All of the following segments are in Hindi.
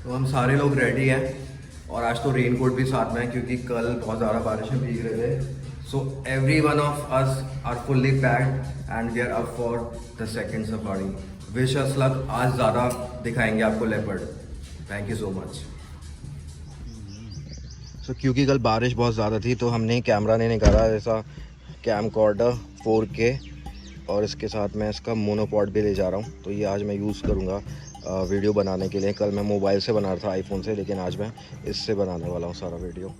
तो हम सारे लोग रेडी हैं और आज तो रेन कोट भी साथ में है क्योंकि कल बहुत ज़्यादा बारिश में भीग रहे थे। So every one of us are fully packed and we are up for the second safari. Wish us luck, आज ज़्यादा दिखाएंगे आपको leopard. Thank you so much. क्योंकि कल बारिश बहुत ज़्यादा थी तो हमने कैमरा नहीं निकाला, ऐसा कैमकॉर्डर 4K, और इसके साथ मैं इसका मोनोपॉड भी ले जा रहा हूँ। तो ये आज मैं यूज़ करूँगा वीडियो बनाने के लिए। कल मैं मोबाइल से बना रहा था, आईफोन से, लेकिन आज मैं इससे बनाने वाला हूँ सारा वीडियो।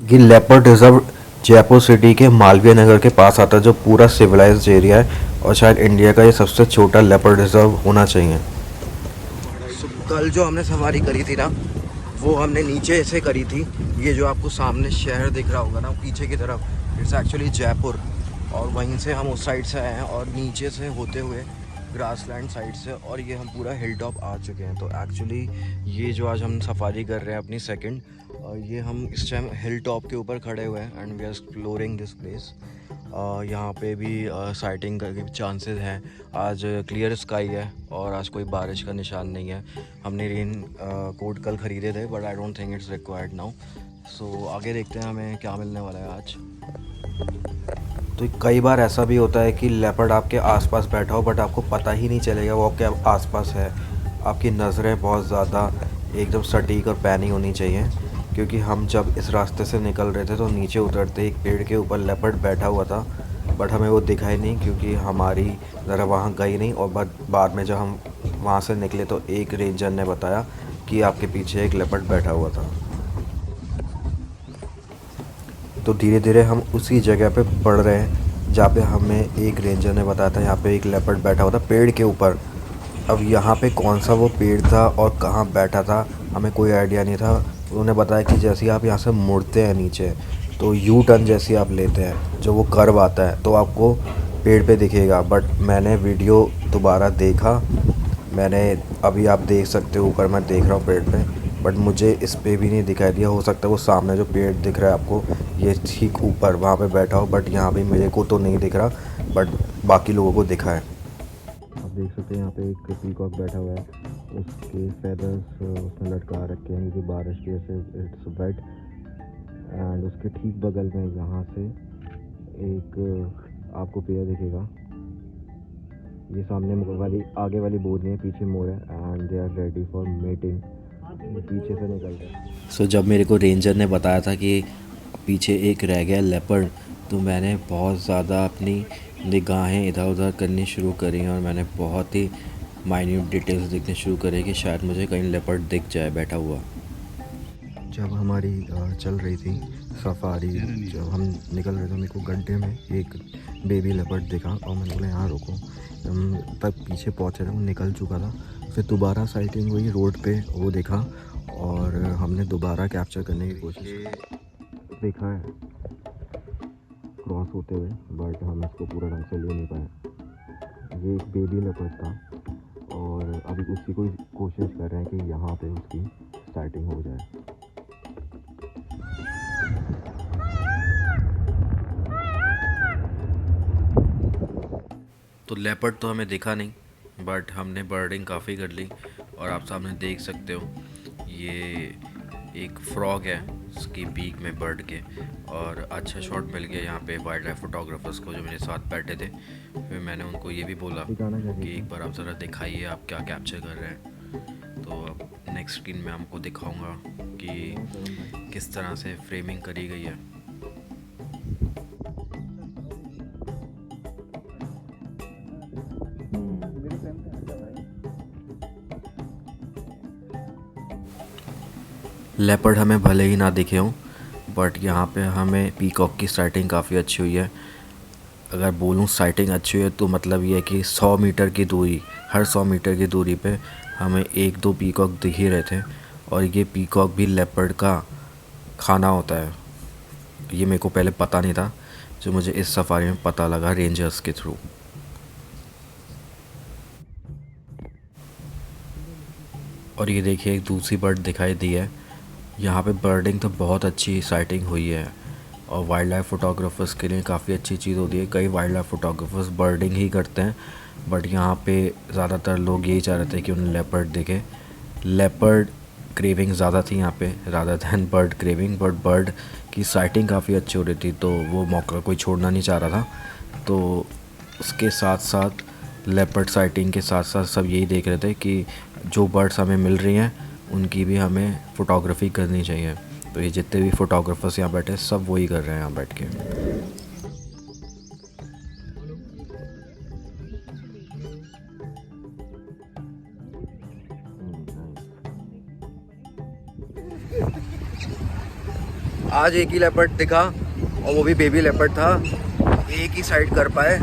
ये लेपर्ड रिजर्व जयपुर सिटी के मालवीय नगर के पास आता है, जो पूरा सिविलाइज्ड एरिया है और शायद इंडिया का ये सबसे छोटा लेपर्ड रिजर्व होना चाहिए। कल जो हमने सवारी करी थी ना, वो हमने नीचे से करी थी। ये जो आपको सामने शहर दिख रहा होगा ना पीछे की तरफ, इट्स एक्चुअली जयपुर, और वहीं से हम उस साइड से आए हैं और नीचे से होते हुए ग्रासलैंड साइड से, और ये हम पूरा हिल टॉप आ चुके हैं। तो एक्चुअली ये जो आज हम सफारी कर रहे हैं अपनी सेकंड, ये हम इस टाइम हिल टॉप के ऊपर खड़े हुए हैं and we are exploring this place. यहाँ पे भी साइटिंग के चांसेस हैं। आज क्लियर स्काई है और आज कोई बारिश का निशान नहीं है। हमने रेन कोट कल ख़रीदे थे but I don't think it's required now. So आगे देखते हैं हमें क्या मिलने वाला है आज। तो कई बार ऐसा भी होता है कि लेपर्ड आपके आसपास बैठा हो बट आपको पता ही नहीं चलेगा वो आपके आसपास है। आपकी नज़रें बहुत ज़्यादा एकदम सटीक और पैनी होनी चाहिए, क्योंकि हम जब इस रास्ते से निकल रहे थे तो नीचे उतरते एक पेड़ के ऊपर लेपर्ड बैठा हुआ था, बट हमें वो दिखाई नहीं क्योंकि हमारी ज़रा वहाँ गई नहीं। और बाद में जब हम वहाँ से निकले तो एक रेंजर ने बताया कि आपके पीछे एक लेपर्ड बैठा हुआ था। तो धीरे धीरे हम उसी जगह पे बढ़ रहे हैं जहाँ पे हमें एक रेंजर ने बताया था यहाँ पे एक लेपर्ड बैठा हुआ था पेड़ के ऊपर। अब यहाँ पे कौन सा वो पेड़ था और कहाँ बैठा था हमें कोई आइडिया नहीं था। उन्होंने बताया कि जैसे ही आप यहाँ से मुड़ते हैं नीचे, तो यू टर्न जैसे आप लेते हैं, जो वो कर्व आता है, तो आपको पेड़ पे दिखेगा। बट मैंने वीडियो दोबारा देखा, मैंने अभी आप देख सकते हो ऊपर मैं देख रहा हूँ पेड़ पे, बट मुझे इस पे भी नहीं दिखाई दिया। हो सकता है वो सामने जो पेड़ दिख रहा है आपको, ये ठीक ऊपर वहाँ पे बैठा हो, बट यहाँ पे मेरे को तो नहीं दिख रहा, बट बाकी लोगों को दिखा है। आप देख सकते हैं यहाँ पे एक पीकॉक बैठा हुआ है, उसके फेदर्स उसने लटका रखे हैं जो बारिश की वजह से इट्स वेट। एंड उसके ठीक बगल में यहाँ से एक आपको पेड़ दिखेगा। ये सामने वाली आगे वाली बोर्ड नहीं है, पीछे मोर है and they are ready for mating. पीछे से निकल रहे। सो जब मेरे को रेंजर ने बताया था कि पीछे एक रह गया लेपर्ड, तो मैंने बहुत ज़्यादा अपनी निगाहें इधर उधर करनी शुरू करी और मैंने बहुत ही माइन्यूट डिटेल्स देखने शुरू करे कि शायद मुझे कहीं लेपर्ड दिख जाए बैठा हुआ। जब हमारी चल रही थी सफारी, जब हम निकल रहे थे, मेरे को घंटे में एक बेबी लेपर्ड दिखा और मैंने बोला यहाँ रुको। हम तब पीछे पहुँचे थे, वो निकल चुका था। फिर दोबारा साइटिंग हुई रोड पे, वो देखा और हमने दोबारा कैप्चर करने की कोशिश देखा है क्रॉस होते हुए, बट हम इसको पूरा ढंग से ले नहीं पाए। ये एक बेबी लेपर्ड था और अभी उसी को कोशिश कर रहे हैं कि यहाँ पे उसकी स्टार्टिंग हो जाए। तो लेपर्ड तो हमें दिखा नहीं, बट हमने बर्डिंग काफ़ी कर ली और आप सामने देख सकते हो ये एक फ्रॉग है उसकी बीक में बर्ड के, और अच्छा शॉट मिल गया यहाँ पे वाइल्ड लाइफ फोटोग्राफर्स को जो मेरे साथ बैठे थे। फिर मैंने उनको ये भी बोला कि एक बार आप ज़रा दिखाइए आप क्या कैप्चर कर रहे हैं। तो अब नेक्स्ट स्क्रीन में आपको दिखाऊंगा कि किस तरह से फ्रेमिंग करी गई है। लेपर्ड हमें भले ही ना दिखे हों, बट यहाँ पे हमें पीकॉक की साइटिंग काफ़ी अच्छी हुई है। अगर बोलूँ साइटिंग अच्छी हुई है तो मतलब ये है कि 100 मीटर की दूरी, हर 100 मीटर की दूरी पे हमें एक दो पीकॉक दिख ही रहे थे। और ये पीकॉक भी लेपर्ड का खाना होता है, ये मेरे को पहले पता नहीं था, जो मुझे इस सफारी में पता लगा रेंजर्स के थ्रू। और ये देखिए एक दूसरी बर्ड दिखाई दी है। यहाँ पे बर्डिंग तो बहुत अच्छी साइटिंग हुई है और वाइल्ड लाइफ फ़ोटोग्राफर्स के लिए काफ़ी अच्छी चीज़ होती है। कई वाइल्ड लाइफ फ़ोटोग्राफर्स बर्डिंग ही करते हैं, बट यहाँ पे ज़्यादातर लोग यही चाह रहे थे कि उन्हें लेपर्ड दिखे। लेपर्ड क्रेविंग ज़्यादा थी यहाँ पे rather than bird craving, but bird की साइटिंग काफ़ी अच्छी हो रही थी, तो वो मौका कोई छोड़ना नहीं चाह रहा था। तो उसके साथ साथ लेपर्ड साइटिंग के साथ साथ सब यही देख रहे थे कि जो बर्ड्स हमें मिल रही हैं उनकी भी हमें फ़ोटोग्राफी करनी चाहिए। तो ये जितने भी फ़ोटोग्राफर्स यहाँ बैठे सब वही कर रहे हैं यहाँ बैठ के। आज एक ही लेपर्ड दिखा और वो भी बेबी लेपर्ड था, एक ही साइड कर पाए,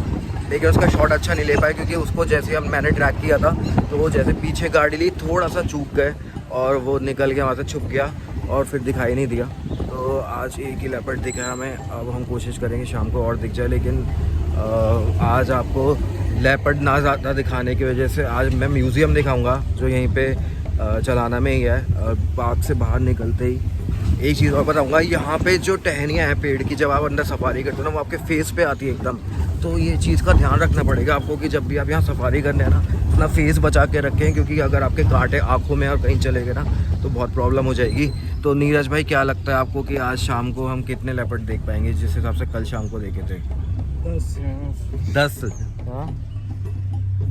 लेकिन उसका शॉट अच्छा नहीं ले पाए क्योंकि उसको जैसे हम मैंने ट्रैक किया था तो वो जैसे पीछे गाड़ी ली थोड़ा सा चूक गए और वो निकल गया, वहाँ से छुप गया और फिर दिखाई नहीं दिया। तो आज एक ही लेपर्ड दिखा है हमें। अब हम कोशिश करेंगे शाम को और दिख जाए, लेकिन आज आपको लेपर्ड ना ज़्यादा दिखाने की वजह से आज मैं म्यूज़ियम दिखाऊँगा जो यहीं पर चलाना में ही है। पार्क से बाहर निकलते ही एक चीज़ और बताऊंगा, यहाँ पे जो टहनियाँ हैं पेड़ की जब आप अंदर सफारी करते हो ना वो आपके फेस पे आती है एकदम। तो ये चीज़ का ध्यान रखना पड़ेगा आपको कि जब भी आप यहाँ सफारी करने हैं ना अपना फेस बचा के रखें, क्योंकि अगर आपके कांटे आँखों में और कहीं चले गए ना तो बहुत प्रॉब्लम हो जाएगी। तो नीरज भाई क्या लगता है आपको कि आज शाम को हम कितने लेपर्ड देख पाएंगे जिस हिसाब से कल शाम को देखे थे? 10। हाँ,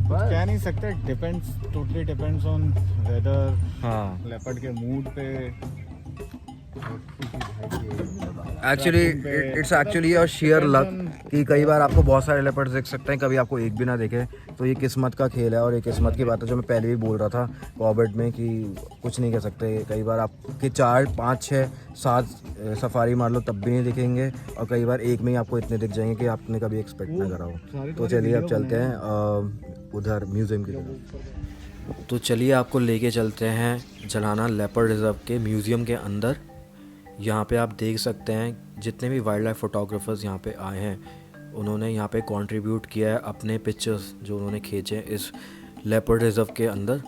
कह नहीं सकते, depends, totally depends on whether. हाँ, लेपर्ड के मूड पे। एक्चुअली इट्स एक्चुअली और शेयर लक कि कई बार आपको बहुत सारे लेपर्ड्स देख सकते हैं, कभी आपको एक भी ना दिखे। तो ये किस्मत का खेल है और ये किस्मत की बात है जो मैं पहले भी बोल रहा था कॉर्बेट में कि कुछ नहीं कह सकते। कई बार आपके 4, 5, 6, 7 सफारी मार लो तब भी नहीं दिखेंगे और कई बार एक में ही आपको इतने दिख जाएंगे कि आपने कभी एक्सपेक्ट ना करा हो। तो चलिए अब चलते हैं उधर म्यूज़ियम की तरफ। तो चलिए आपको लेके चलते हैं जलाना लेपर्ड रिजर्व के म्यूज़ियम के अंदर। यहाँ पे आप देख सकते हैं जितने भी वाइल्ड लाइफ फ़ोटोग्राफर्स यहाँ पे आए हैं उन्होंने यहाँ पे कंट्रीब्यूट किया है अपने पिक्चर्स जो उन्होंने खींचे इस लेपर्ड रिजर्व के अंदर।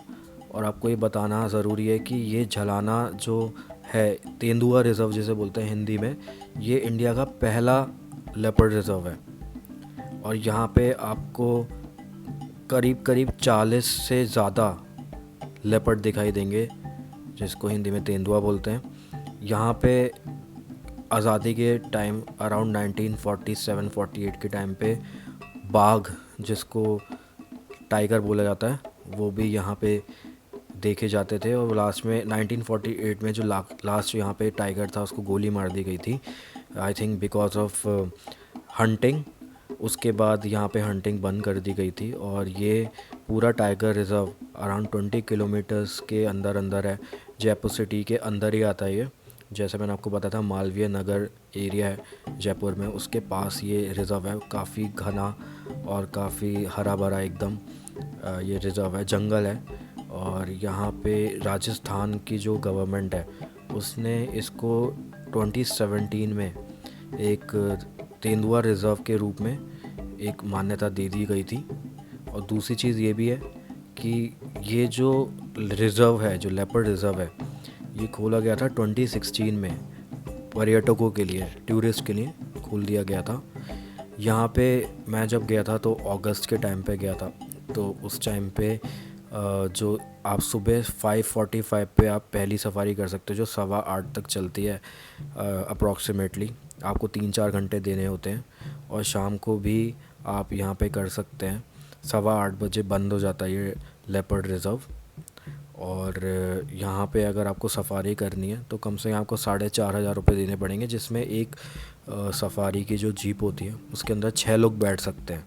और आपको ये बताना ज़रूरी है कि ये झलाना जो है तेंदुआ रिजर्व जिसे बोलते हैं हिंदी में, ये इंडिया का पहला लेपर्ड रिजर्व है। और यहाँ पे आपको करीब करीब 40 से ज़्यादा लेपर्ड दिखाई देंगे जिसको हिंदी में तेंदुआ बोलते हैं। यहाँ पे आज़ादी के टाइम अराउंड 1947-48 के टाइम पे बाघ जिसको टाइगर बोला जाता है वो भी यहाँ पे देखे जाते थे। और लास्ट में 1948 में जो लास्ट यहाँ पे टाइगर था उसको गोली मार दी गई थी, I think because of hunting. उसके बाद यहाँ पे हंटिंग बंद कर दी गई थी और ये पूरा टाइगर रिज़र्व अराउंड 20 किलोमीटर्स के अंदर अंदर है। जयपुर सिटी के अंदर ही आता है ये। जैसे मैंने आपको बताया था मालवीय नगर एरिया है जयपुर में, उसके पास ये रिज़र्व है। काफ़ी घना और काफ़ी हरा भरा एकदम ये रिज़र्व है, जंगल है। और यहाँ पे राजस्थान की जो गवर्नमेंट है उसने इसको 2017 में एक तेंदुआ रिज़र्व के रूप में एक मान्यता दे दी गई थी। और दूसरी चीज़ ये भी है कि ये जो रिज़र्व है, जो लेपर्ड रिज़र्व है, ये खोला गया था 2016 में पर्यटकों के लिए, टूरिस्ट के लिए खोल दिया गया था। यहाँ पे मैं जब गया था तो अगस्त के टाइम पे गया था, तो उस टाइम पे जो आप सुबह 5:45 पे आप पहली सफारी कर सकते हो जो 8:15 तक चलती है अप्रॉक्सीमेटली। आपको 3-4 घंटे देने होते हैं और शाम को भी आप यहाँ पे कर सकते हैं। 8:15 बजे बंद हो जाता है ये लेपर्ड रिज़र्व। और यहाँ पे अगर आपको सफारी करनी है तो कम से कम आपको 4,500 रुपये देने पड़ेंगे, जिसमें एक सफारी की जो जीप होती है उसके अंदर 6 लोग बैठ सकते हैं।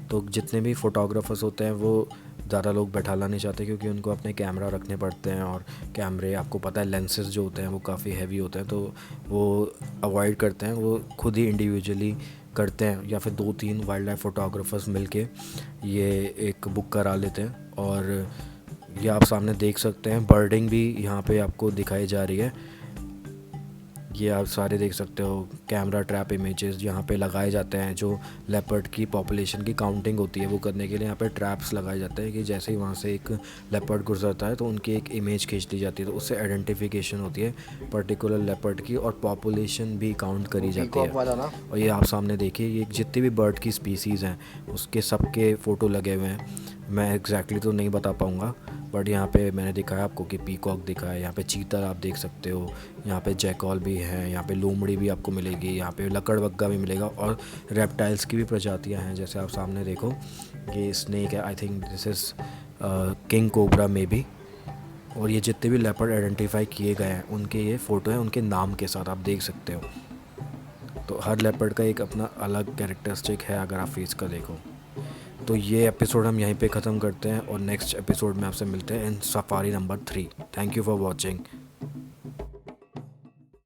तो जितने भी फ़ोटोग्राफर्स होते हैं वो ज़्यादा लोग बैठाना नहीं चाहते क्योंकि उनको अपने कैमरा रखने पड़ते हैं और कैमरे आपको पता है लेंसेज जो होते हैं वो काफ़ी हैवी होते हैं, तो वो अवॉइड करते हैं, वो खुद ही इंडिविजुअली करते हैं या फिर 2-3 वाइल्ड लाइफ फ़ोटोग्राफर्स मिलके ये एक बुक करा लेते हैं। और ये आप सामने देख सकते हैं बर्डिंग भी यहाँ पे आपको दिखाई जा रही है। ये आप सारे देख सकते हो कैमरा ट्रैप इमेजेस यहाँ पे लगाए जाते हैं। जो लेपर्ड की पॉपुलेशन की काउंटिंग होती है वो करने के लिए यहाँ पे ट्रैप्स लगाए जाते हैं कि जैसे ही वहाँ से एक लेपर्ड गुजरता है तो उनकी एक इमेज खींच ली जाती है, तो उससे आइडेंटिफिकेशन होती है पर्टिकुलर लेपर्ड की और पॉपुलेशन भी काउंट करी जाती है। और ये आप सामने देखिए ये जितनी भी बर्ड की स्पीसीज़ हैं उसके सबके फ़ोटो लगे हुए हैं। मैं एग्जैक्टली तो नहीं बता पाऊँगा बट यहाँ पे मैंने दिखाया आपको कि पीकॉक दिखा है, यहाँ पे चीता आप देख सकते हो, यहाँ पे जैकॉल भी है, यहाँ पे लोमड़ी भी आपको मिलेगी, यहाँ पे लकड़बग्गा भी मिलेगा और रेप्टाइल्स की भी प्रजातियाँ हैं। जैसे आप सामने देखो ये स्नेक है, I think this is king cobra may be. और ये जितने भी लेपर्ड आइडेंटिफाई किए गए हैं उनके ये फ़ोटो हैं उनके नाम के साथ, आप देख सकते हो। तो हर लेपर्ड का एक अपना अलग कैरेक्टरिस्टिक है अगर आप फेस का देखो। तो ये एपिसोड हम यहीं पे ख़त्म करते हैं और नेक्स्ट एपिसोड में आपसे मिलते हैं in safari number 3। Thank you for watching.